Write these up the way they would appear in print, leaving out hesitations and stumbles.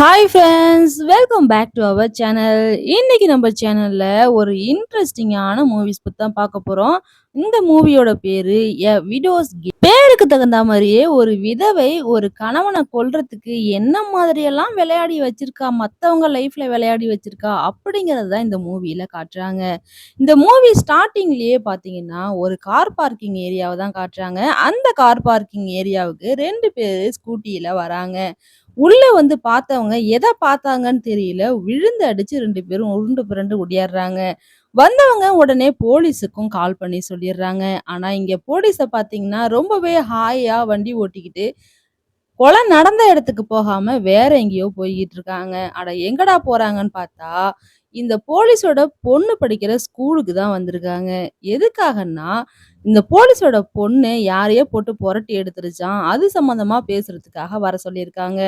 Hi friends, welcome back to our channel. இன்னைக்கு நம்ம சேனல்ல ஒரு இன்ட்ரெஸ்டிங்கான மூவிஸ் பத்தி தான் பார்க்க போறோம். இந்த மூவியோட பேரு எ விடோஸ் கேம். பேருக்கு தகுந்த மாதிரியே ஒரு விதவை ஒரு கணவனை கொல்றதுக்கு என்ன மாதிரியெல்லாம் விளையாடி வச்சிருக்கா, மத்தவங்க லைஃப்ல விளையாடி வச்சிருக்கா அப்படிங்கிறது தான் இந்த மூவியில காட்டுறாங்க. இந்த மூவி ஸ்டார்ட்டிங்லயே பார்த்தீங்கன்னா, ஒரு கார் பார்க்கிங் ஏரியாவ தான் காட்டுறாங்க. அந்த கார் பார்க்கிங் ஏரியாவுக்கு 2 பேரு ஸ்கூட்டில வராங்க. உள்ள வந்து பார்த்தவங்க எத பார்த்தாங்கன்னு தெரியல. விழுந்து அடிச்சு 2 பேரும் உருண்டு புரண்டு ஓடியார்றாங்க. வந்தவங்க உடனே போலீஸுக்கும் கால் பண்ணி சொல்லிர்றாங்க. ஆனா, இங்க போலீஸ பார்த்தீங்கன்னா, ரொம்பவே ஹாயா வண்டி ஓட்டிக்கிட்டு, கொலை நடந்த இடத்துக்கு போகாம வேற எங்கேயோ போய்க்கிட்டு இருக்காங்க. அட எங்கடா போறாங்கன்னு பார்த்தா, இந்த போலீஸோட பொண்ணு படிக்கிற ஸ்கூலுக்கு தான் வந்திருக்காங்க. எதுக்காகன்னா, இந்த போலீஸோட பொண்ணு யாரையோ போட்டு புரட்டி எடுத்துருச்சாம். அது சம்மந்தமா பேசுறதுக்காக வர சொல்லியிருக்காங்க.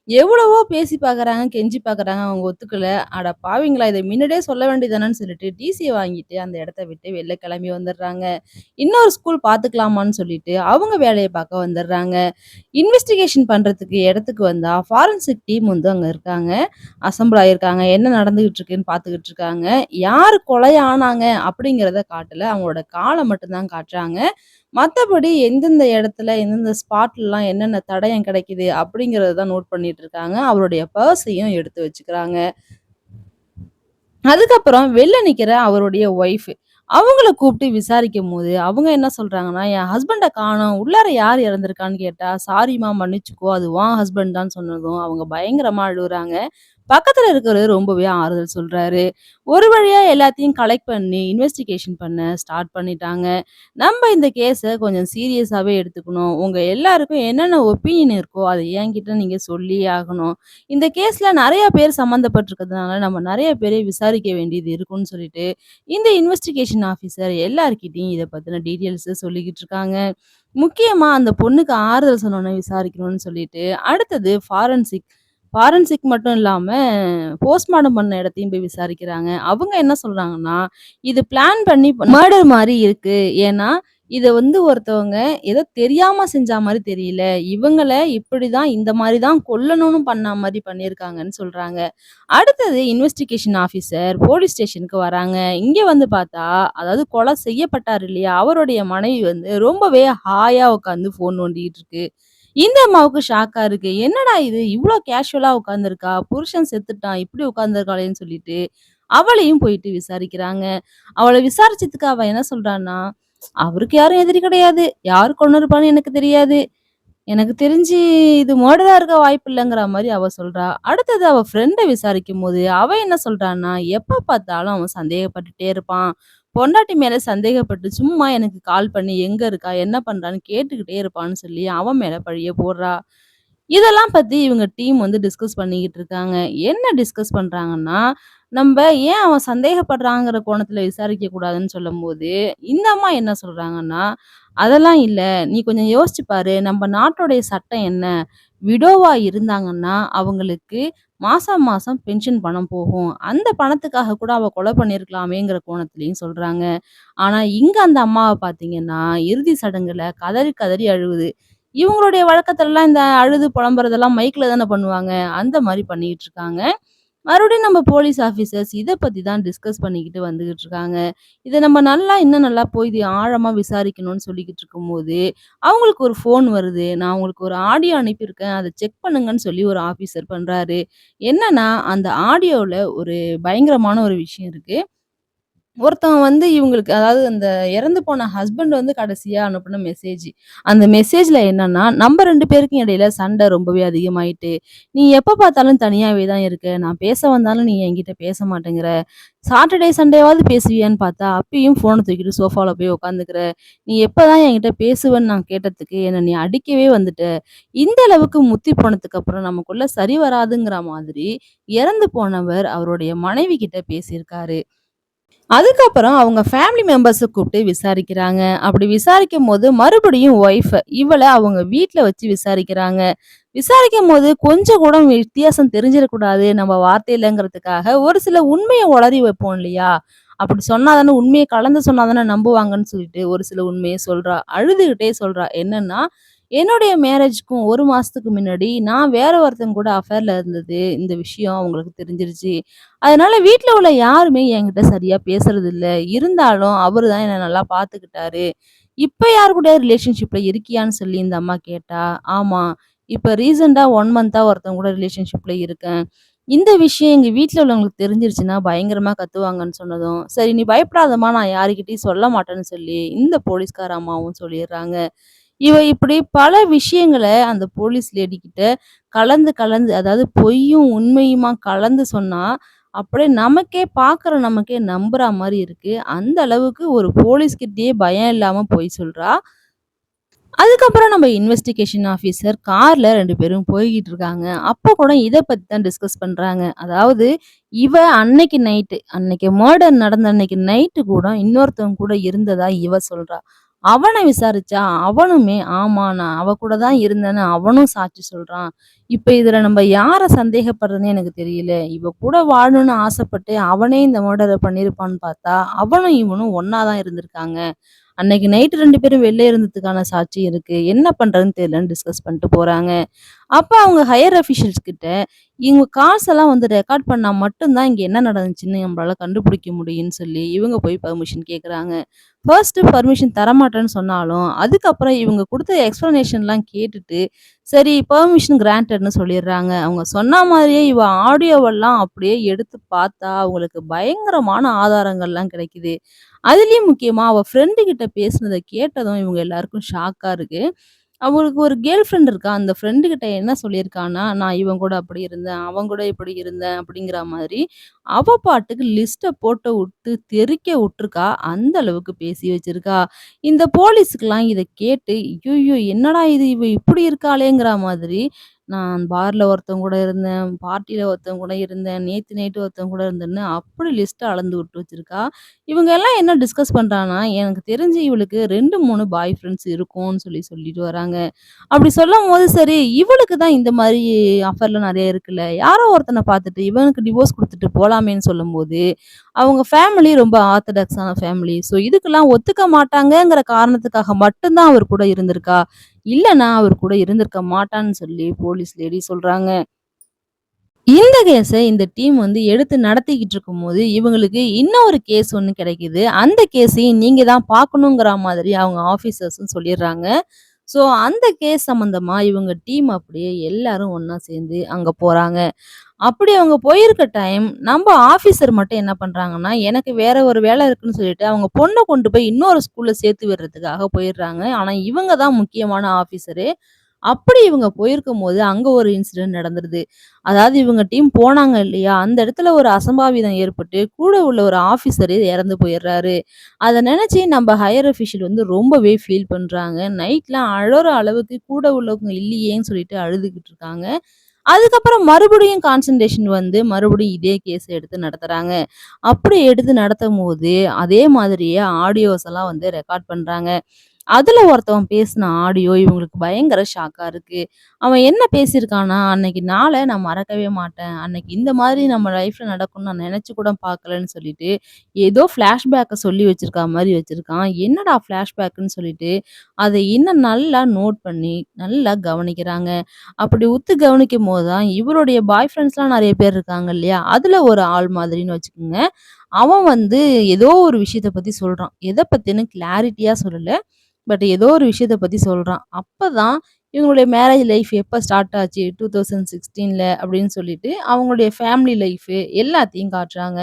எவ்வளவோ பேசி பார்க்குறாங்க, கெஞ்சி பார்க்குறாங்க. அவங்க ஒத்துக்கல. அட பாவிங்களா! இத முன்னாடியே சொல்ல வேண்டியது தானன்னு சொல்லிட்டு டிசிய வாங்கிட்டு அந்த இடத்த விட்டு வெளில கிளம்பி வந்துடுறாங்க. இன்னொரு ஸ்கூல் பார்த்துக்கலாமான்னு சொல்லிட்டு அவங்க வேலைய பார்க்க வந்துடுறாங்க. இன்வெஸ்டிகேஷன் பண்றதுக்கு இடத்துக்கு வந்தா, ஃபாரன்சிக் டீம் வந்து அங்க இருக்காங்க. அசெம்பிள் ஆயிருக்காங்க. என்ன நடந்துகிட்டு இருக்குன்னு பார்த்துக்கிட்டு இருக்காங்க. யாரு கொலையானாங்க அப்படிங்கிறத காட்டல. அவங்களோட கால மட்டும் தான் காட்டுறாங்க. மத்தபடி எந்தெந்த இடத்துல, எந்தெந்த ஸ்பாட்லலாம் என்னென்ன தடயம் கிடைக்குது அப்படிங்கிறத தான் நோட் பண்ணிட்டு இருக்காங்க. அவருடைய பர்ஸையும் எடுத்து வச்சுக்கிறாங்க. அதுக்கப்புறம் வெளில நிக்கிற அவருடைய ஒய்ஃப். அவங்கள கூப்பிட்டு விசாரிக்கும்போது, அவங்க என்ன சொல்றாங்கன்னா, "என் ஹஸ்பண்ட காணோம். உள்ளார யார் இறந்திருக்கான்னு கேட்டா, சாரிம்மா மன்னிச்சுக்கோ. அது உன் ஹஸ்பண்ட் தான்" சொன்னதும், அவங்க பயங்கரமா அழுவுறாங்க. பக்கத்துல இருக்கிறவரு ரொம்பவே ஆறுதல் சொல்றாரு. ஒரு வழியா எல்லாத்தையும் கலெக்ட் பண்ணி இன்வெஸ்டிகேஷன் பண்ண ஸ்டார்ட் பண்ணிட்டாங்க. நம்ம இந்த கேஸ கொஞ்சம் சீரியஸாவே எடுத்துக்கணும். உங்க எல்லாருக்கும் என்னென்ன ஒப்பீனியன் இருக்கோ, அத என்கிட்ட நீங்க சொல்லியே ஆகணும். இந்த கேஸ்ல நெறைய பேர் சம்மந்தப்பட்டிருக்கிறதுனால, நம்ம நெறைய பேரை விசாரிக்க வேண்டியது இருக்குன்னு சொல்லிட்டு, இந்த இன்வெஸ்டிகேஷன் ஆஃபீசர் எல்லார்கிட்டயும் இத பத்தின டீட்டெயில்ஸ சொல்லிக்கிட்டு இருக்காங்க. முக்கியமா அந்த பொண்ணுக்கு ஆறுதல் சொன்னோனே விசாரிக்கணும்னு சொல்லிட்டு, அடுத்தது ஃபாரன்சிக். ஃபாரன்சிக் மட்டும் இல்லாம, போஸ்ட்மார்டம் பண்ண இடத்தையும் போய் விசாரிக்கிறாங்க. அவங்க என்ன சொல்றாங்கன்னா, இது பிளான் பண்ணி மர்டர் மாரி இருக்கு. ஏன்னா, இத வந்து ஒருத்தவங்க ஏதோ தெரியாம செஞ்சா மாரி தெரியல. இவங்கள இப்படிதான் இந்த மாரி தான் கொல்லணும்னு பண்ண மாரி பண்ணியிருக்காங்கன்னு சொல்றாங்க. அடுத்தது இன்வெஸ்டிகேஷன் ஆஃபீசர் போலீஸ் ஸ்டேஷனுக்கு வராங்க. இங்க வந்து பார்த்தா, அதாவது கொலை செய்யப்பட்டாரு இல்லையா? அவருடைய மனைவி வந்து ரொம்பவே ஹாயா உட்காந்து ஃபோன் நோண்டிட்டு இருக்கு. இந்த அம்மாவுக்கு ஷாக்கா இருக்கு. என்னடா இது இவ்ளோ கேஷுவலா உட்கார்ந்திருக்கா? புருஷன் செத்துட்டான். இப்படி உட்கார்ந்திருக்காளேன்னு சொல்லிட்டு, அவளையும் போயிட்டு விசாரிக்கிறாங்க. அவள விசாரிச்சதுக்கு அவ என்ன சொல்றான்னா, "அவருக்கு யாரும் எதிரி கிடையாது. யாரு கொன்னுருப்பான்னு எனக்கு தெரியாது. எனக்கு தெரிஞ்சு இது மர்டரா இருக்க வாய்ப்பில்லங்கிற" மாரி அவ சொல்றா. அடுத்தது அவ ஃப்ரெண்ட விசாரிக்கும்போது, அவ என்ன சொல்றான்னா, எப்ப பார்த்தாலும் அவன் சந்தேகப்பட்டுட்டே இருப்பான். பொண்டாட்டி மேல சந்தேகப்பட்டு சும்மா எனக்கு கால் பண்ணி எங்க இருக்கா? என்ன பண்றான்னு கேட்டுக்கிட்டே இருப்பான்னு சொல்லி அவன் மேல பழிய போடுறா. இதெல்லாம் பத்தி இவங்க டீம் வந்து டிஸ்கஸ் பண்ணிக்கிட்டு இருக்காங்க. என்ன டிஸ்கஸ் பண்றாங்கன்னா, நம்ப ஏன் அவன் சந்தேகப்படுறாங்கிற கோணத்துல விசாரிக்க கூடாதுன்னு சொல்லும்போது, இந்த அம்மா என்ன சொல்றாங்கன்னா, "அதெல்லாம் இல்ல. நீ கொஞ்சம் யோசிச்சு பாரு. நம்ம நாட்டோடைய சட்டம் என்ன? விடோவா இருந்தாங்கன்னா, அவங்களுக்கு மாசம் மாசம் பென்ஷன் பணம் போகும். அந்த பணத்துக்காக கூட அவ கொலை பண்ணியிருக்கலாமேங்கிற கோணத்திலயும் சொல்றாங்க. ஆனா, இங்க அந்த அம்மாவ பார்த்தீங்கன்னா, இறுதி சடங்குல கதறி கதறி அழுவுது. இவங்களுடைய வழக்கத்துலலாம் இந்த அழுது புலம்புறதெல்லாம் மைக்ல தானே பண்ணுவாங்க. அந்த மாரி பண்ணிக்கிட்டு இருக்காங்க. மறுபடியும் நம்ம போலீஸ் ஆஃபீசர்ஸ் இத பத்தி தான் டிஸ்கஸ் பண்ணிக்கிட்டு வந்துகிட்டு இருக்காங்க. இத நம்ம இன்னும் நல்லா போய் இது ஆழமா விசாரிக்கணும்னு சொல்லிக்கிட்டு இருக்கும்போது, அவங்களுக்கு ஒரு ஃபோன் வருது. நான் உங்களுக்கு ஒரு ஆடியோ அனுப்பியிருக்கேன். அத செக் பண்ணுங்கன்னு சொல்லி ஒரு ஆஃபீசர் பண்றாரு. என்னன்னா, அந்த ஆடியோல ஒரு பயங்கரமான ஒரு விஷயம் இருக்கு. ஒருத்தவன் வந்து இவங்களுக்கு அதாவது அந்த இறந்து போன ஹஸ்பண்ட் வந்து கடைசியா அனுப்புன மெசேஜ். அந்த மெசேஜ்ல என்னன்னா, "நம்ம 2 பேருக்கும் இடையில சண்டை ரொம்பவே அதிகமாயிட்டு. நீ எப்ப பார்த்தாலும் தனியாவே தான் இருக்க. நான் பேச வந்தாலும் நீ என்கிட்ட பேச மாட்டேங்கிற. சாட்டர்டே, சண்டேவாவது பேசுவியான்னு பார்த்தா, அப்பயும் ஃபோன தூக்கிட்டு சோஃபால போய் உட்காந்துக்கிற. நீ எப்பதான் என்கிட்ட பேசுவன்னு நான் கேட்டதுக்கு, என்ன நீ அடிக்கவே வந்துட்ட. இந்த அளவுக்கு முத்தி போனதுக்கு அப்புறம் நமக்குள்ள சரி வராதுங்கிற மாதிரி, இறந்து போனவர் அவருடைய மனைவி கிட்ட பேசியிருக்காரு. அதுக்கப்புறம் அவங்க ஃபேமிலி மெம்பர்ஸ கூப்பிட்டு விசாரிக்கிறாங்க. அப்படி விசாரிக்கும்போது மறுபடியும் இவள அவங்க வீட்ல வச்சு விசாரிக்கிறாங்க. விசாரிக்கும்போது கொஞ்சம் கூட வித்தியாசம் தெரிஞ்சிடக்கூடாது நம்ம வார்த்தையிலங்கிறதுக்காக ஒரு சில உண்மைய உளறி வைப்போம் இல்லையா? அப்படி சொன்னா தானே உண்மைய கலந்து சொன்னா தானே நம்புவாங்கன்னு சொல்லிட்டு ஒரு சில உண்மைய சொல்றா. அழுதுகிட்டே சொல்றா. என்னன்னா, என்னுடைய மேரேஜ்க்கும் 1 மாசத்துக்கு முன்னாடி நான் வேற ஒருத்தங்க கூட அஃபேர்ல இருந்தது. இந்த விஷயம் அவங்களுக்கு தெரிஞ்சிருச்சு. அதனால வீட்ல உள்ள யாருமே என்கிட்ட சரியா பேசுறதில்ல. இருந்தாலும் அவரு தான் என்ன நல்லா பார்த்துக்கிட்டாரு. இப்ப யார் கூடயாவது ரிலேஷன்ஷிப்ல இருக்கியான்னு சொல்லி இந்த அம்மா கேட்டா, ஆமா. இப்ப ரீசென்ட்டா 1 மந்த்தா ஒருத்தவங்க கூட ரிலேஷன்ஷிப்ல இருக்கேன். இந்த விஷயம் எங்க வீட்ல உள்ளவங்களுக்கு தெரிஞ்சிருச்சுன்னா பயங்கரமா கத்துவாங்கன்னு சொன்னதும், சரி நீ பயப்படாதம்மா நான் யார்கிட்டயும் சொல்ல மாட்டேன்னு சொல்லி இந்த போலீஸ்கார அம்மாவும் சொல்லிர்றாங்க. இவ இப்படி பல விஷயங்கள அந்த போலீஸ் லேடி கிட்ட கலந்து கலந்து அதாவது பொய்யும், உண்மையுமா கலந்து சொன்னா, அப்படியே நமக்கே நம்புறா மாரி இருக்கு. அந்த அளவுக்கு ஒரு போலீஸ்கிட்டயே பயம் இல்லாம பொய் சொல்றா. அதுக்கப்புறம் நம்ம இன்வெஸ்டிகேஷன் ஆஃபீசர் கார்ல 2 பேரும் போய்க்கிட்டு இருக்காங்க. அப்ப கூட இத பத்தி தான் டிஸ்கஸ் பண்றாங்க. அதாவது இவ அன்னைக்கு மர்டர் நடந்த அன்னைக்கு நைட்டு கூட இன்னொருத்தவங்க கூட இருந்ததா இவ சொல்றா. அவன விசாரிச்சா, அவனுமே ஆமா நான் அவ கூட தான் இருந்தேன்னு அவனும் சாட்சி சொல்றான். இப்ப இதுல நம்ம யார சந்தேகப்படுறதுன்னு எனக்கு தெரியல. இவ கூட வாழணும்னு ஆசைப்பட்டு அவனே இந்த மர்டர பண்ணியிருப்பான்னு பார்த்தா, அவனும் இவனும் ஒண்ணா தான் இருந்திருக்காங்க. அன்னைக்கு நைட் 2 பேரும் வெளில இருந்ததுக்கான சாட்சி இருக்கு. என்ன பண்றதுன்னு தெரியலன்னு டிஸ்கஸ் பண்ணிட்டு போறாங்க. அப்ப அவங்க ஹையர் அஃபிஷியல்ஸ் கிட்ட, இவங்க கால்ஸ் எல்லாம் வந்து ரெக்கார்ட் பண்ணா மட்டும் தான் இங்க என்ன நடந்துச்சுன்னு நம்மளால கண்டுபிடிக்க முடியும்ன்னு சொல்லி, இவங்க போய் பெர்மிஷன் கேட்குறாங்க. ஃபர்ஸ்ட் பெர்மிஷன் தரமாட்டேன்னு சொன்னாலும், அதுக்கப்புறம் இவங்க குடுத்த எக்ஸ்ப்ளனேஷன்லாம் கேட்டுட்டு, சரி பெர்மிஷன் கிராண்டட்ன்னு சொல்லிடுறாங்க. அவங்க சொன்ன மாதிரியே இவ ஆடியோவெல்லாம் அப்படியே எடுத்து பார்த்தா, அவங்களுக்கு பயங்கரமான ஆதாரங்கள்லாம் கிடைக்குது. அதுலயும் முக்கியமா அவ ஃப்ரெண்டு கிட்ட பேசினத கேட்டதும் இவங்க எல்லாருக்கும் ஷாக்கா இருக்கு. அவளுக்கு ஒரு கேர்ள் ஃப்ரெண்ட் இருக்கா. அந்த ஃப்ரெண்டு கிட்ட என்ன சொல்லியிருக்கான்னா, "நான் இவன் கூட அப்படி இருந்தேன், அவன் கூட இப்படி இருந்தேன்" அப்படிங்கிற மாதிரி அவ பாட்டுக்கு லிஸ்ட்ட போட்டு விட்டு தெறிக்க விட்டுருக்கா. அந்த அளவுக்கு பேசி வச்சிருக்கா. இந்த போலீஸுக்குலாம் இத கேட்டு, "ஐய்யய்யோ! என்னடா இது இவ இப்படி இருக்காளேங்கிற" மாதிரி நான் பார்ல ஒருத்தவங்க கூட இருந்தேன், பார்ட்டில ஒருத்தவங்க கூட இருந்தேன், நேத்து நைட்டு ஒருத்தவங்க கூட இருந்தேன்னு அப்படி லிஸ்ட்ட அளந்து விட்டு வச்சிருக்கா. இவங்க எல்லாம் என்ன டிஸ்கஸ் பண்றாங்கன்னா, எனக்கு தெரிஞ்சு இவளுக்கு 2, 3 பாய் ஃப்ரெண்ட்ஸ் இருக்கும்னு சொல்லிட்டு வராங்க. அப்படி சொல்லும்போது சரி, இவளுக்கு தான் இந்த மாரி ஆஃபர்லாம் நெறைய இருக்குல்ல. யாரோ ஒருத்தன பார்த்துட்டு இவனுக்கு டிவோர்ஸ் குடுத்துட்டு போலாமேன்னு சொல்லும்போது, அவங்க ஃபேமிலி ரொம்ப ஆர்த்தடாக்ஸான ஃபேமிலி. ஸோ இதுக்கெல்லாம் ஒத்துக்க மாட்டாங்கங்கிற காரணத்துக்காக மட்டும் தான் அவர் கூட இருந்திருக்கா. இல்லன்னா அவர் கூட இருந்திருக்க மாட்டான்னு சொல்லி போலீஸ் லேடி சொல்றாங்க. இந்த கேஸ இந்த டீம் வந்து எடுத்து நடத்திக்கிட்டு இருக்கும்போது, இவங்களுக்கு இன்னொரு கேஸ் ஒண்ணு கிடைக்குது. அந்த கேஸையும் நீங்க தான் பார்க்கணுங்கிற மாதிரி அவங்க ஆஃபீசர்ஸும் சொல்லிர்றாங்க. ஸோ அந்த கேஸ் சம்மந்தமா இவங்க டீம் அப்படியே எல்லாரும் ஒண்ணா சேர்ந்து அங்க போறாங்க. அப்படி அவங்க போயிருக்க டைம், நம்ப ஆஃபீசர் மட்டும் என்ன பண்றாங்கன்னா, எனக்கு வேற ஒரு வேலை இருக்குன்னு சொல்லிட்டு, அவங்க பொண்ண கொண்டு போய் இன்னொரு ஸ்கூல்ல சேர்த்து விடுறதுக்காக போயிடுறாங்க. ஆனா இவங்க தான் முக்கியமான ஆஃபீசரே. அப்படி இவங்க போயிருக்கும்போது, அங்க ஒரு இன்சிடென்ட் நடந்துருது. அதாவது இவங்க டீம் போனாங்க இல்லையா, அந்த இடத்துல ஒரு அசம்பாவிதம் ஏற்பட்டு, கூட உள்ள ஒரு ஆஃபீசரே இறந்து போயிர்றாரு. அத நினைச்சு நம்ம ஹையர் அஃபிஷியல் வந்து ரொம்பவே ஃபீல் பண்றாங்க. நைட்லாம் அழற அளவுக்கு கூட உள்ளவங்க இல்லையேன்னு சொல்லிட்டு அழுதுகிட்டு இருக்காங்க. அதுக்கப்புறம் மறுபடியும் கான்சன்ட்ரேஷன் வந்து மறுபடியும் இதே கேஸ் எடுத்து நடத்துறாங்க. அப்படி எடுத்து நடத்தும்போது, அதே மாதிரியே ஆடியோஸ் எல்லாம் வந்து ரெக்கார்ட் பண்றாங்க. அதுல ஒருத்தவன் பேசின ஆடியோ இவங்களுக்கு பயங்கர ஷாக்கா இருக்கு. அவன் என்ன பேசியிருக்கான்னா, "அன்னைக்கு நாள நான் மறக்கவே மாட்டேன். அன்னைக்கு இந்த மாதிரி நம்ம லைஃப்ல நடக்கும்னு நான் நினைச்சு கூட பார்க்கலன்னு" சொல்லிட்டு, ஏதோ ஃப்ளாஷ்பேக்க சொல்லி வச்சிருக்கா மாரி வச்சிருக்கான். என்னடா ஃப்ளாஷ்பேக்குன்னு சொல்லிட்டு, அத இன்னும் நல்லா நோட் பண்ணி, நல்லா கவனிக்கிறாங்க. அப்படி உத்து கவனிக்கும்போது தான், இவருடைய பாய் ஃப்ரெண்ட்ஸ்லாம் நெறைய பேர் இருக்காங்க இல்லையா? அதுல ஒரு ஆள் மாதிரின்னு வச்சுக்கோங்க. அவன் வந்து ஏதோ ஒரு விஷயத்த பத்தி சொல்றான். எத பத்தின்னு கிளாரிட்டியா சொல்லல. பட் ஏதோ ஒரு விஷயத்த பத்தி சொல்றான். அப்பதான் இவங்களுடைய மேரேஜ் லைஃப் எப்ப ஸ்டார்ட் ஆச்சு 2016ல அப்படின்னு சொல்லிட்டு, அவங்களுடைய ஃபேமிலி லைஃப் எல்லாத்தையும் காட்டுறாங்க.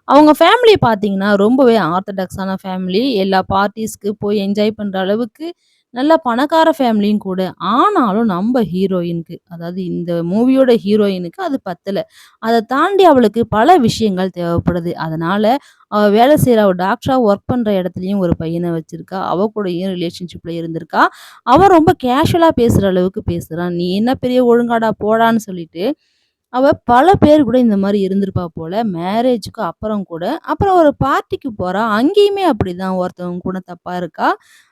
அவங்க ஃபேமிலி பார்த்தீங்கன்னா, ரொம்பவே ஆர்த்தடாக்ஸான ஃபேமிலி. எல்லா பார்ட்டீஸ்க்கு போய் என்ஜாய் பண்ற அளவுக்கு நல்ல பணக்கார ஃபேமிலியும் கூட. ஆனாலும் நம்ப ஹீரோயினுக்கு, அதாவது இந்த மூவியோட ஹீரோயினுக்கு அது பத்தல. அத தாண்டி அவளுக்கு பல விஷயங்கள் தேவைப்படுது. அதனால அவ வேலை செய்ற அவ டாக்டரா ஒர்க் பண்ற இடத்துலயும் ஒரு பையன வச்சிருக்கா. அவ கூடயும் ரிலேஷன்ஷிப்ல இருந்திருக்கா. அவன் ரொம்ப கேஷுவலா பேசுற அளவுக்கு பேசுறான். "நீ என்ன பெரிய ஒழுங்காடா போடான்னு" சொல்லிட்டு அவ பல பேர் கூட இந்த மாரி இருந்திருப்பா போல. மேரேஜுக்கு அப்புறம் கூட. அப்புறம் ஒரு பார்ட்டிக்கு போறா. அங்கேயுமே அப்படிதான் ஒருத்தவங்க கூட தப்பா இருக்கா.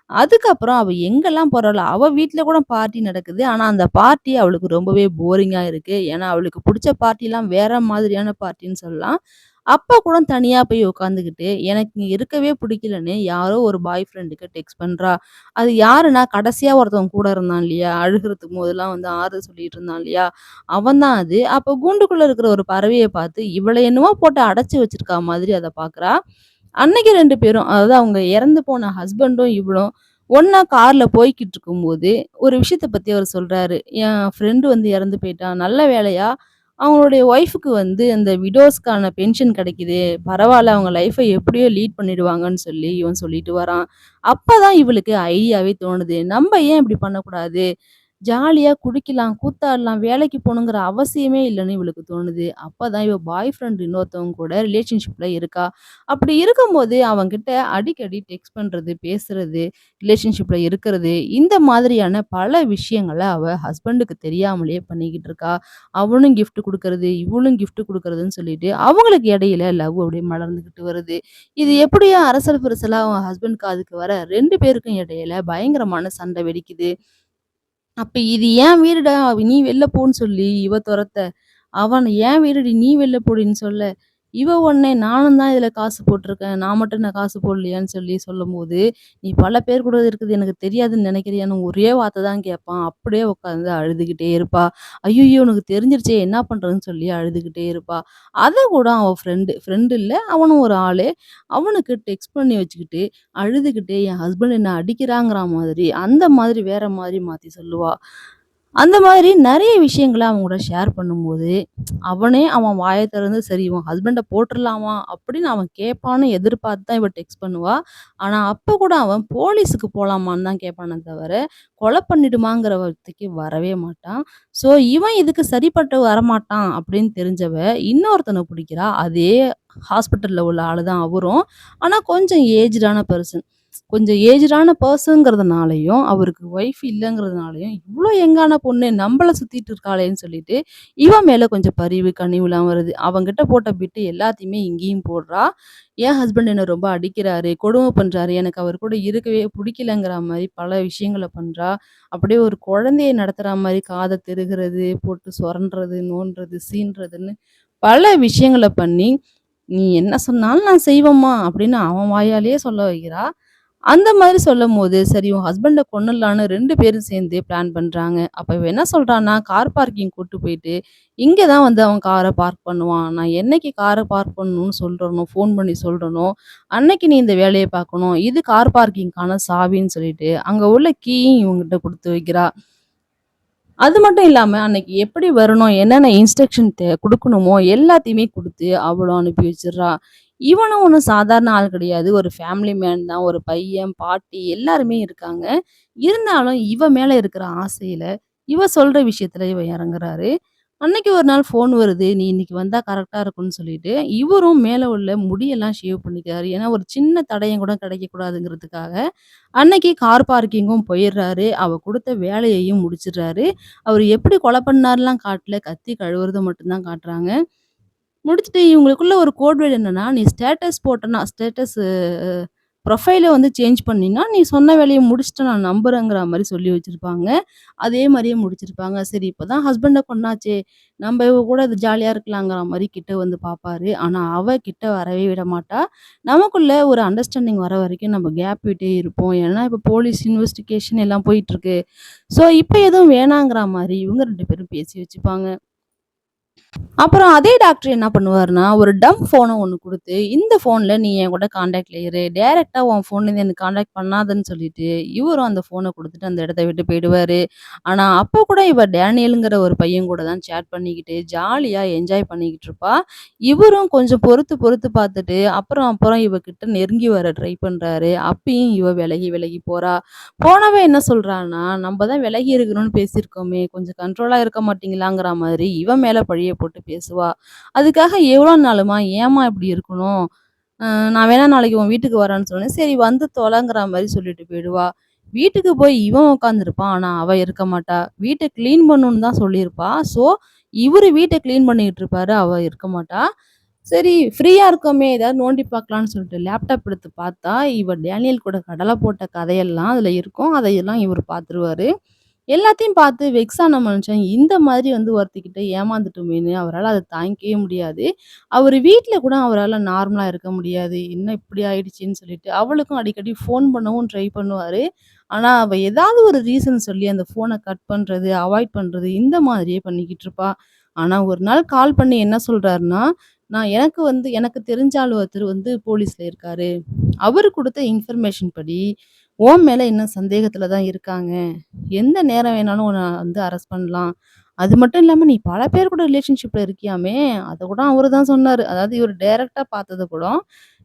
அதுக்கப்புறம் அவ எங்கெல்லாம் போறாளோ, அவ வீட்ல கூட பார்ட்டி நடக்குது. ஆனா அந்த பார்ட்டி அவளுக்கு ரொம்பவே போரிங்கா இருக்கு. ஏன்னா அவளுக்கு புடிச்ச பார்ட்டிலாம் வேற மாதிரியான பார்ட்டின்னு சொல்லலாம். அப்ப கூட தனியா போய் உட்காந்துக்கிட்டு, எனக்கு இங்க இருக்கவே பிடிக்கலன்னு யாரோ ஒரு பாய் ஃப்ரெண்டுக்கு டெக்ஸ்ட் பண்றா. அது யாருன்னா, கடைசியா ஒருத்தவன் கூட இருந்தான் இல்லையா? அழுகுறதுக்கு போதெல்லாம் வந்து ஆறுதல் சொல்லிட்டு இருந்தான் இல்லையா? அவன் தான் அது. அப்ப கூண்டுக்குள்ள இருக்கிற ஒரு பறவைய பார்த்து, இவள என்னமோ போட்டு அடைச்சு வச்சிருக்கா மாதிரி அத பார்க்குறா. அன்னைக்கு 2 பேரும், அதாவது அவங்க இறந்து போன ஹஸ்பண்டும் இவளும் ஒண்ணா கார்ல போய்க்கிட்டு இருக்கும்போது, ஒரு விஷயத்த பத்தி அவரு சொல்றாரு. "என் ஃப்ரெண்ட் வந்து இறந்து போயிட்டான். நல்ல வேளையா, அவங்களுடைய ஒய்ஃப்க்கு வந்து அந்த விடோஸ்க்கான பென்ஷன் கிடைக்குது. பரவால்ல, அவங்க லைஃப எப்படியோ லீட் பண்ணிடுவாங்கன்னு" சொல்லி இவன் சொல்லிட்டு வரான். அப்பதான் இவளுக்கு ஐடியாவே தோணுது. "நம்ப ஏன் இப்படி பண்ணக்கூடாது? ஜாலியா குடிக்கலாம், கூத்தாடலாம், வேலைக்கு போகணுங்கிற அவசியமே இல்லன்னு" இவளுக்கு தோணுது. அப்பதான் இவ பாய் ஃப்ரெண்ட் இன்னொருத்தவங்க கூட ரிலேஷன்ஷிப்ல இருக்கா. அப்படி இருக்கும்போது அவன்கிட்ட அடிக்கடி டெக்ஸ்ட் பண்றது, பேசுறது, ரிலேஷன்ஷிப்ல இருக்கிறது, இந்த மாதிரியான பல விஷயங்கள அவ ஹஸ்பண்டுக்கு தெரியாமலேயே பண்ணிக்கிட்டு இருக்கா. அவனும் கிஃப்ட் குடுக்கறது, இவளும் கிஃப்ட் குடுக்கறதுன்னு சொல்லிட்டு, அவங்களுக்கு இடையில லவ் அப்படியே மலர்ந்துகிட்டு வருது. இது எப்படியோ அரசல் புரசலா அவன் ஹஸ்பண்ட் காதுக்கு வர 2 பேருக்கும் இடையில பயங்கரமான சண்டை வெடிக்குது. அப்ப இது என் வீடுடா, நீ வெளில போன்னு சொல்லி இவ தொரத்த, அவன் என் வீடுடி நீ வெளில போடின்னு சொல்ல, இவ உடனே நானும் தான் இதுல காசு போட்டுருக்கேன். நான் மட்டும் என்ன காசு போடலையான்னு சொல்லி சொல்லும்போது, "நீ பல பேர் கூட இருக்குது எனக்கு தெரியாதுன்னு நினைக்கிறியான்னு" ஒரே வார்த்த தான் கேட்பான். அப்படியே உட்காந்து அழுதுகிட்டே இருப்பா. ஐய்யய்யோ! உனக்கு தெரிஞ்சிருச்சே என்ன பண்றதுன்னு சொல்லி அழுதுகிட்டே இருப்பா. அத கூட அவன் ஃப்ரெண்ட் இல்ல, அவனும் ஒரு ஆளு. அவனுக்கு டெக்ஸ்ட் பண்ணி வச்சுக்கிட்டு, அழுதுகிட்டே என் ஹஸ்பண்ட் என்ன அடிக்கிறாங்கிற மாதிரி, அந்த மாதிரி வேற மாதிரி மாத்தி சொல்லுவா. அந்த மாதிரி நெறைய விஷயங்கள அவங்க கூட ஷேர் பண்ணும்போது, அவன் வாய திறந்து சரி இவன் ஹஸ்பண்ட போட்டுறலாமா? அப்படின்னு அவன் கேட்பான்னு எதிர்பார்த்து தான் இவ டெக்ஸ்ட் பண்ணுவா. ஆனா, அப்ப கூட அவன் போலீஸுக்கு போலாமான்னு தான் கேட்பானே தவிர, கொலை பண்ணிடுமாங்கிற வார்த்தைக்கு வரவே மாட்டான். ஸோ, இவன் இதுக்கு சரிப்பட்டு வரமாட்டான் அப்படின்னு தெரிஞ்சவ, இன்னொருத்தன புடிக்கிறா. அதே ஹாஸ்பிட்டல்ல உள்ள ஆளு தான் அவரும். ஆனா, கொஞ்சம் ஏஜ்டான பெர்சன். கொஞ்சம் ஏஜ்டான பெர்சன்ங்கிறதுனாலயும், அவருக்கு ஒய்ஃப் இல்லங்கிறதுனாலயும், இவ்ளோ யங்கான பொண்ணு நம்பள சுத்திட்டு இருக்காளேன்னு சொல்லிட்டு, இவன் மேல கொஞ்சம் பரிவு, கனிவுலாம் வருது. அவன்கிட்ட போட்ட பிட்டு எல்லாத்தையுமே இங்கேயும் போடுறா. என் ஹஸ்பண்ட் என்ன ரொம்ப அடிக்கிறாரு, கொடுமை பண்றாரு, எனக்கு அவர் கூட இருக்கவே புடிக்கலங்கிற மாரி பல விஷயங்கள பண்றா. அப்படியே ஒரு குழந்தைய நடத்துறா மாரி காத திருகுறது, போட்டு சொரண்டுறது, நோண்டுறது, சீண்டுறதுன்னு பல விஷயங்கள பண்ணி, "நீ என்ன சொன்னாலும் நான் செய்வேன்ம்மா" அப்படின்னு அவன் வாயாலேயே சொல்ல வைக்கிறா. அந்த மாதிரி சொல்லும்போது, சரி உன் ஹஸ்பண்ட கொன்னுடலான்னு 2 பேரும் சேர்ந்து பிளான் பண்றாங்க. அப்ப இவ என்ன சொல்றான்னா, கார் பார்க்கிங் கூட்டு போயிட்டு, இங்க தான் வந்து அவன் கார பார்க் பண்ணுவான். நான் என்னைக்கு கார பார்க் பண்ணணும்னு சொல்றேனோ, ஃபோன் பண்ணி சொல்றேனோ, அன்னைக்கு நீ இந்த வேலைய பார்க்கணும். இது கார் பார்க்கிங்க்கான சாவின்னு சொல்லிட்டு, அங்க உள்ள கீயும் இவன்கிட்ட குடுத்து வைக்கிறா. அது மட்டும் இல்லாம, அன்னைக்கு எப்படி வரணும், என்னென்ன இன்ஸ்ட்ரக்ஷன் குடுக்கணுமோ எல்லாத்தையுமே குடுத்து, அவளும் அனுப்பி வச்சுர்றா. இவனும் ஒண்ணும் சாதாரண ஆள் கிடையாது. ஒரு ஃபேமிலி மேன் தான். ஒரு பையன், பாட்டி எல்லாருமே இருக்காங்க. இருந்தாலும் இவ மேல இருக்கிற ஆசையில, இவ சொல்ற விஷயத்துல இவ இறங்குறாரு. அன்னைக்கு ஒரு நாள் ஃபோன் வருது. "நீ இன்னைக்கு வந்தா கரெக்ட்டா இருக்கும்னு" சொல்லிட்டு, இவரும் மேல உள்ள முடியெல்லாம் ஷேவ் பண்ணிக்கிறாரு. ஏன்னா, ஒரு சின்ன தடயம் கூட கிடைக்கக்கூடாதுங்கிறதுக்காக. அன்னைக்கு கார் பார்க்கிங்கும் போயிர்றாரு. அவ குடுத்த வேலையையும் முடிச்சிடுறாரு. அவரு எப்படி கொலை பண்ணாருலாம் காட்டல. கத்தி கழுவுறத மட்டும் தான் காட்டுறாங்க. முடிச்சுட்டு இவங்களுக்குள்ள ஒரு கோட் வேர்ட் என்னன்னா, "நீ ஸ்டேட்டஸ் போட்டனா ஸ்டேட்டஸ் ப்ரொஃபைல வந்து சேஞ்ச் பண்ணீன்னா, நீ சொன்ன வேலைய முடிச்சுட்டு நான் நம்புறேங்கிற" மாரி சொல்லி வச்சிருப்பாங்க. அதே மாரியே முடிச்சிருப்பாங்க. சரி இப்பதான் ஹஸ்பண்ட கொன்னாச்சே! நம்ப இவ கூட இது ஜாலியா இருக்கலாங்கிற மாரி கிட்ட வந்து பாப்பாரு. ஆனா, அவ கிட்ட வரவே விட மாட்டா. நமக்குள்ள ஒரு அண்டர்ஸ்டாண்டிங் வர வரைக்கும் நம்ம கேப் விட்டே இருப்போம். ஏன்னா, இப்ப போலீஸ் இன்வெஸ்டிகேஷன் எல்லாம் போயிட்டுருக்கு. ஸோ, இப்ப எதுவும் வேணாங்கிற மாரி இவங்க 2 பேரும் பேசி வச்சுப்பாங்க. அப்புறம் அதே டாக்டர் என்ன பண்ணுவாருன்னா, ஒரு டம்ப் ஃபோன ஒண்ணு குடுத்து, "இந்த ஃபோன்ல நீ என் கூட கான்டாக்ட்ல இரு. டைரக்ட்டா உன் ஃபோன்லேருந்து எனக்கு கான்டாக்ட் பண்ணாதன்னு" சொல்லிட்டு, இவரும் அந்த ஃபோன குடுத்துட்டு அந்த இடத்த விட்டு போயிடுவாரு. ஆனா, அப்ப கூட இவ டேனியல்ங்கிற ஒரு பையன் கூட தான் சேட் பண்ணிக்கிட்டு, ஜாலியா என்ஜாய் பண்ணிக்கிட்டு இருப்பா. இவரும் கொஞ்சம் பொறுத்து பொறுத்து பார்த்துட்டு, அப்புறம் இவ கிட்ட நெருங்கி வர ட்ரை பண்றாரு. அப்பயும் இவ விலகி விலகி போறா. போனவன் என்ன சொல்றான்னா, "நம்ப தான் விலகி இருக்கணும்னு பேசியிருக்கோமே! கொஞ்சம் கண்ட்ரோலா இருக்க மாட்டீங்களாங்கிற" மாதிரி இவன் மேல பழிய போட்டு பேசுவா. அதுக்காக எவ்வளோ நாளும்மா ஏம்மா இப்படி இருக்கணும்? அ நான் வேணா நாளைக்கு உன் வீட்டுக்கு வரேன்னு சொன்னேன். சரி வந்து தொலங்கிற மாரி சொல்லிட்டு போயிடுவா. வீட்டுக்கு போய் இவன் உட்காந்துருப்பான். ஆனா அவ இருக்க மாட்டா. வீட்ட கிளீன் பண்ணணும்னு தான் சொல்லியிருப்பா. ஸோ, இவரு வீட்ட கிளீன் பண்ணிட்டு இருப்பாரு. அவ இருக்க மாட்டா. சரி ஃப்ரீயா இருக்கோமே! ஏதாவது நோண்டி பார்க்கலான்னு சொல்லிட்டு லேப்டாப் எடுத்து பார்த்தா, இவ டேனியல் கூட கடல போட்ட கதையெல்லாம் அதுல இருக்கும். அதையெல்லாம் இவரு பார்த்துருவாரு. எல்லாத்தையும் பார்த்து வெக்ஸ் ஆன மனுஷன் இந்த மாதிரி வந்து ஒருத்திக்கிட்ட ஏமாந்துட்டோமேன்னு அவரால அத தாங்கிக்கவே முடியாது. அவரு வீட்ல கூட அவரால நார்மலா இருக்க முடியாது. என்ன இப்படி ஆயிடுச்சுன்னு சொல்லிட்டு, அவளுக்கும் அடிக்கடி ஃபோன் பண்ணவும் ட்ரை பண்ணுவாரு. ஆனா, அவ ஏதாவது ஒரு ரீசன் சொல்லி அந்த ஃபோன கட் பண்றது, அவாய்ட் பண்றது இந்த மாதிரியே பண்ணிக்கிட்டு இருப்பா. ஆனா, ஒரு நாள் கால் பண்ணி என்ன சொல்றாருன்னா, எனக்கு தெரிஞ்ச ஆளு ஒருத்தர் வந்து போலீஸ்ல இருக்காரு. அவரு குடுத்த இன்ஃபர்மேஷன் படி, உன் மேல இன்னும் சந்தேகத்துல தான் இருக்காங்க. எந்த நேரம் வேணாலும் உன்ன வந்து அரெஸ்ட் பண்ணலாம். அது மட்டும் இல்லாம நீ பல பேர் கூட ரிலேஷன்ஷிப்ல இருக்கியாமே! அத கூட அவரு தான் சொன்னாரு. அதாவது இவரு டைரக்ட்டா பார்த்தத கூட,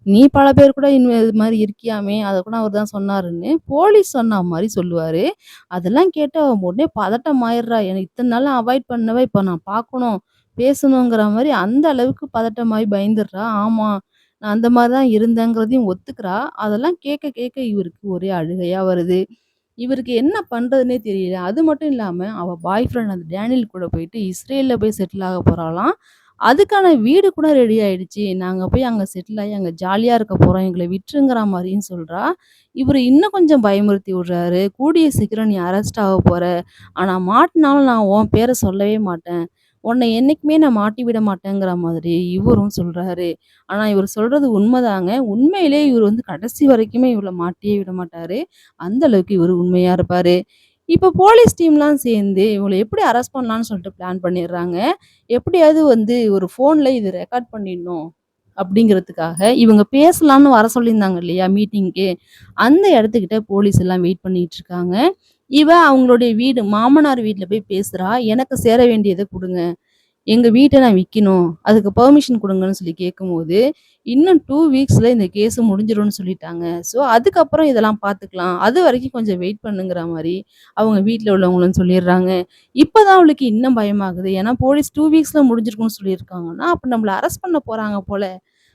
நீ பல பேர் கூட இது மாரி இருக்கியாமே! அத கூட அவரு தான் சொன்னாருன்னு, போலீஸ் சொன்னா மாரி சொல்லுவாரு. அதெல்லாம் கேட்டு அவ உடனே பதட்டம் ஆயிடுறா. எனக்கு இத்தன நாளா அவாய்ட் பண்ணவ, இப்ப நான் பார்க்கணும், பேசணுங்கிற மாரி அந்த அளவுக்கு பதட்டமாயி பயந்துடுறா. ஆமா, நான் அந்த மாரி தான் இருந்தேங்கிறதையும் ஒத்துக்கிறா. அதெல்லாம் கேட்க கேட்க இவருக்கு ஒரே அழுகையா வருது. இவருக்கு என்ன பண்றதுன்னே தெரியல. அது மட்டும் இல்லாம, அவ பாய் ஃப்ரெண்ட் அந்த டேனியல் கூட போயிட்டு இஸ்ரேல்ல போய் செட்டில் ஆக போறாளாம். அதுக்கான வீடு கூட ரெடி ஆயிடுச்சு. நாங்க போய் அங்க செட்டில் ஆகி அங்க ஜாலியா இருக்க போறோம். எங்கள விட்டுருங்கிற மாரியும் சொல்றா. இவரு இன்னும் கொஞ்சம் பயமுறுத்தி விடுறாரு. கூடிய சீக்கிரம் நீ அரெஸ்ட் ஆக போற. ஆனா மாட்டுனாலும் நான் உன் பேர சொல்லவே மாட்டேன். உன்னை என்னைக்குமே நான் மாட்டி விட மாட்டேங்கிற மாதிரி இவரும் சொல்றாரு. ஆனா இவரு சொல்றது உண்மதாங்க. உண்மையிலேயே இவரு வந்து கடைசி வரைக்குமே இவள மாட்டியே விட மாட்டாரு. அந்த அளவுக்கு இவரு உண்மையா இருப்பாரு. இப்ப போலீஸ் டீம்லாம் சேர்ந்து இவங்கள எப்படி அரெஸ்ட் பண்ணலான்னு சொல்லிட்டு பிளான் பண்ணிடுறாங்க. எப்படியாவது வந்து ஒரு ஃபோன்ல இது ரெக்கார்ட் பண்ணிடணும் அப்படிங்கிறதுக்காக இவங்க பேசலாம்னு வர சொல்லியிருந்தாங்க இல்லையா மீட்டிங்க்கு. அந்த இடத்துக்கிட்ட போலீஸ் எல்லாம் வெயிட் பண்ணிட்டு இருக்காங்க. இவ அவங்களுடைய வீடு மாமனார் வீட்ல போய் பேசுறா. "எனக்கு சேர வேண்டியத குடுங்க." எங்க வீட்ட நான் விக்கணும். அதுக்கு பெர்மிஷன் குடுங்கன்னு சொல்லி கேட்கும்போது, இன்னும் 2 வீக்ஸ்ல இந்த கேஸ் முடிஞ்சிரும்னு சொல்லிட்டாங்க. ஸோ, அதுக்கப்புறம் இதெல்லாம் பார்த்துக்கலாம். அதுவரைக்கும் கொஞ்சம் வெயிட் பண்ணுங்கிற மாரி அவங்க வீட்ல உள்ளவங்களும் சொல்லிடுறாங்க. இப்ப தான் அவளுக்கு இன்னும் பயமாகுது. ஏன்னா போலீஸ் 2 வீக்ஸ்ல முடிஞ்சிருக்கும்னு சொல்லியிருக்காங்கன்னா, அப்ப நம்மள அரெஸ்ட் பண்ண போறாங்க போல.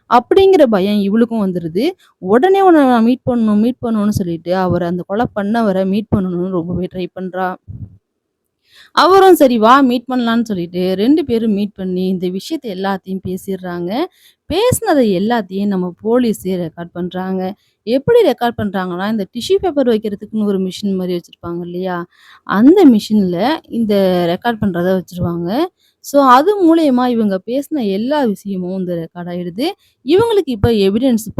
அப்படிங்கிற பயம் இவளுக்கும் வந்துருது. உடனே உன்ன நான் மீட் பண்ணணும்னு சொல்லிட்டு, அவர அந்த கொலை பண்ணவர மீட் பண்ணணும்னு ரொம்பவே ட்ரை பண்றா. அவரும் சரி வா மீட் பண்ணலான்னு சொல்லிட்டு 2 பேரும் மீட் பண்ணி இந்த விஷயத்த எல்லாத்தையும் பேசிடுறாங்க. பேசினத எல்லாத்தையும் நம்ம போலீஸே ரெக்கார்ட் பண்றாங்க. எப்படி ரெக்கார்ட் பண்றாங்கன்னா, இந்த டிஷ்யூ பேப்பர் வைக்கிறதுக்குன்னு ஒரு மிஷின் மாரி வச்சிருப்பாங்க இல்லையா? அந்த மிஷின்ல இந்த ரெக்கார்ட் பண்றத வச்சுருவாங்க. ஸோ, அது மூலியமா இவங்க பேசின எல்லா விஷயமும் வந்து ரெக்கார்ட் ஆயிடுது. இவங்களுக்கு இப்ப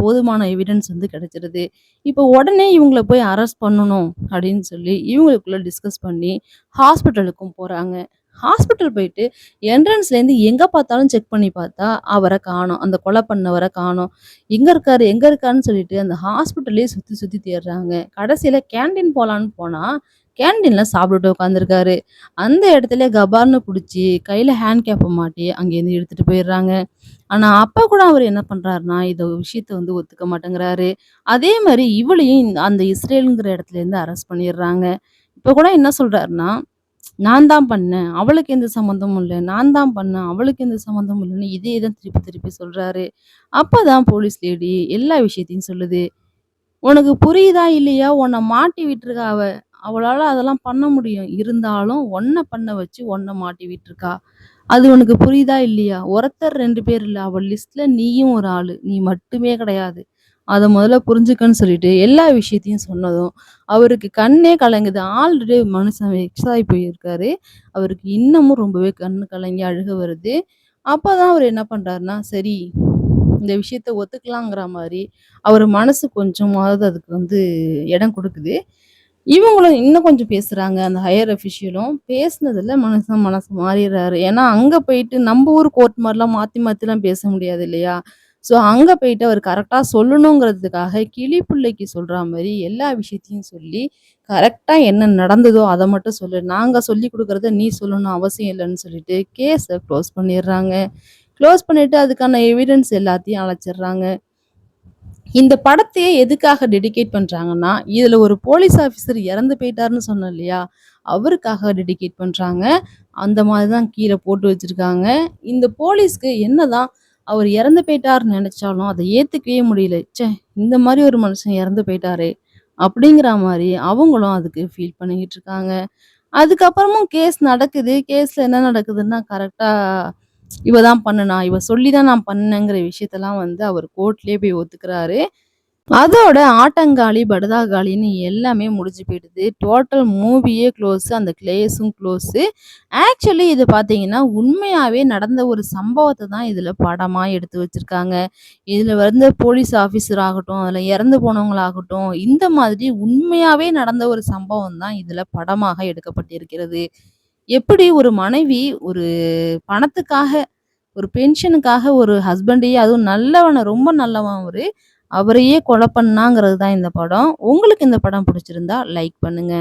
போதுமான எவிடன்ஸ் வந்து கிடைச்சிருது. இப்ப உடனே இவங்கள போய் அரெஸ்ட் பண்ணணும் அப்படின்னு சொல்லி இவங்களுக்குள்ள டிஸ்கஸ் பண்ணி ஹாஸ்பிட்டலுக்கும் போறாங்க. ஹாஸ்பிட்டல் போயிட்டு என்ட்ரன்ஸ்லேருந்து எங்க பார்த்தாலும் செக் பண்ணி பார்த்தா, அவர காணோம். அந்த கொலை பண்ணவர காணோம். எங்க இருக்காரு? எங்க இருக்காருன்னு சொல்லிட்டு அந்த ஹாஸ்பிட்டல்லயே சுத்தி சுத்தி தேடுறாங்க. கடைசியில கேன்டீன் போலான்னு போனா, கேன்டீன்ல சாப்பிட்டுட்டு உட்காந்துருக்காரு. அந்த இடத்துலயே கபார்ன்னு புடிச்சு, கையில ஹேண்ட் கேப்ப மாட்டி அங்கேருந்து எடுத்துட்டு போயிடுறாங்க. ஆனா, அப்ப கூட அவரு என்ன பண்றாருன்னா, இந்த விஷயத்த வந்து ஒத்துக்க மாட்டேங்கிறாரு. அதே மாரி இவளையும் அந்த இஸ்ரேல்ங்கிற இடத்துலேருந்து அரெஸ்ட் பண்ணிடுறாங்க. இப்ப கூட என்ன சொல்றாருன்னா, "நான் தான் பண்ணேன். அவளுக்கு எந்த சம்மந்தமும் இல்ல. நான் தான் பண்ணேன். அவளுக்கு எந்த சம்மந்தமும் இல்லன்னு" இதே தான் திருப்பி திருப்பி சொல்றாரு. அப்பதான் போலீஸ் லேடி எல்லா விஷயத்தையும் சொல்லுது. "உனக்கு புரியுதா இல்லையா? உன்ன மாட்டி விட்டுருக்கா அவ. அவளால அதெல்லாம் பண்ண முடியும். இருந்தாலும் உன்ன பண்ண வச்சு உன்ன மாட்டி விட்டுருக்கா. அது உனக்கு புரியுதா இல்லையா? ஒருத்தர் 2 பேர் இல்ல. அவ லிஸ்ட்ல நீயும் ஒரு ஆளு. நீ மட்டுமே கிடையாது. அத முதல்ல புரிஞ்சுக்கன்னு" சொல்லிட்டு எல்லா விஷயத்தையும் சொன்னதும், அவருக்கு கண்ணே கலங்குது. ஆல்ரெடி மனுஷன் வெக்ஸ் ஆயி போயிருக்காரு. அவருக்கு இன்னமும் ரொம்பவே கண்ணு கலங்கி அழுக வருது. அப்பதான் அவரு என்ன பண்றாருன்னா, சரி இந்த விஷயத்த ஒத்துக்கலாங்கிற மாரி, அவரு மனசு கொஞ்சமாவது அதுக்கு வந்து இடம் குடுக்குது. இவங்களும் இன்னும் கொஞ்சம் பேசுறாங்க. அந்த ஹையர் அஃபிஷியலும். பேசுனதுல மனுஷன் மனசு மாறிர்றாரு. ஏன்னா, அங்க போயிட்டு நம்ப ஊர் கோர்ட் மாரிலாம் மாத்தி மாத்திலாம் பேச முடியாது இல்லையா? ஸோ, அங்க போயிட்டு அவர் கரெக்ட்டா சொல்லணுங்கிறதுக்காக கிளி புள்ளைக்கு சொல்றா மாரி எல்லா விஷயத்தையும் சொல்லி, கரெக்ட்டா என்ன நடந்ததோ அத மட்டும் சொல்லு. நாங்க சொல்லிக் குடுக்குறத நீ சொல்லணும்னு அவசியம் இல்லன்னு சொல்லிட்டு கேஸ க்ளோஸ் பண்ணிர்றாங்க. க்ளோஸ் பண்ணிட்டு அதுக்கான எவிடன்ஸ் எல்லாத்தையும் அழைச்சிடுறாங்க. இந்த படத்தையே எதுக்காக டெடிகேட் பண்றாங்கன்னா, இதுல ஒரு போலீஸ் ஆஃபீசர் இறந்து போயிட்டாருன்னு சொன்னேன் இல்லையா? அவருக்காக டெடிகேட் பண்றாங்க. அந்த மாரி தான் கீழ போட்டு வச்சிருக்காங்க. இந்த போலீஸ்க்கு என்னதான் அவர் இறந்து போயிட்டாருன்னு நெனச்சாலும், அத ஏத்துக்கவே முடியல. ச்சே! இந்த மாரி ஒரு மனுஷன் இறந்து போயிட்டாரே! அப்படிங்கிற மாரி அவங்களும் அதுக்கு ஃபீல் பண்ணிக்கிட்டு இருக்காங்க. அதுக்கப்புறமும் கேஸ் நடக்குது. கேஸ்ல என்ன நடக்குதுன்னா, கரெக்ட்டா இவ தான் பண்ணுனா, இவ சொல்லி தான் நான் பண்ணேங்கிற விஷயத்தெல்லாம் வந்து அவர் கோர்ட்லயே போய் ஒத்துக்கிறாரு. அதோட ஆட்டங்காளி, படுதாகாளின்னு எல்லாமே முடிஞ்சு போயிடுது. டோட்டல் மூவியே க்ளோஸு. அந்த கிளேஸும் க்ளோஸு. ஆக்சுவலி இது பார்த்தீங்கன்னா, உண்மையாவே நடந்த ஒரு சம்பவத்த தான் இதில படமா எடுத்து வச்சிருக்காங்க. இதில வந்து போலீஸ் ஆஃபீசர் ஆகட்டும், அதில இறந்து போனவங்களாகட்டும், இந்த மாதிரி உண்மையாவே நடந்த ஒரு சம்பவம் தான் இதில படமாக எடுக்கப்பட்டிருக்கிறது. எப்படி ஒரு மனைவி ஒரு பணத்துக்காக, ஒரு பென்ஷனுக்காக ஒரு ஹஸ்பண்டையே அதுவும் நல்லவன ரொம்ப நல்லவன் அவரு. அவரையே கொலை பண்ணாங்கிறது தான் இந்த படம். உங்களுக்கு இந்த படம் பிடிச்சிருந்தா லைக் பண்ணுங்க.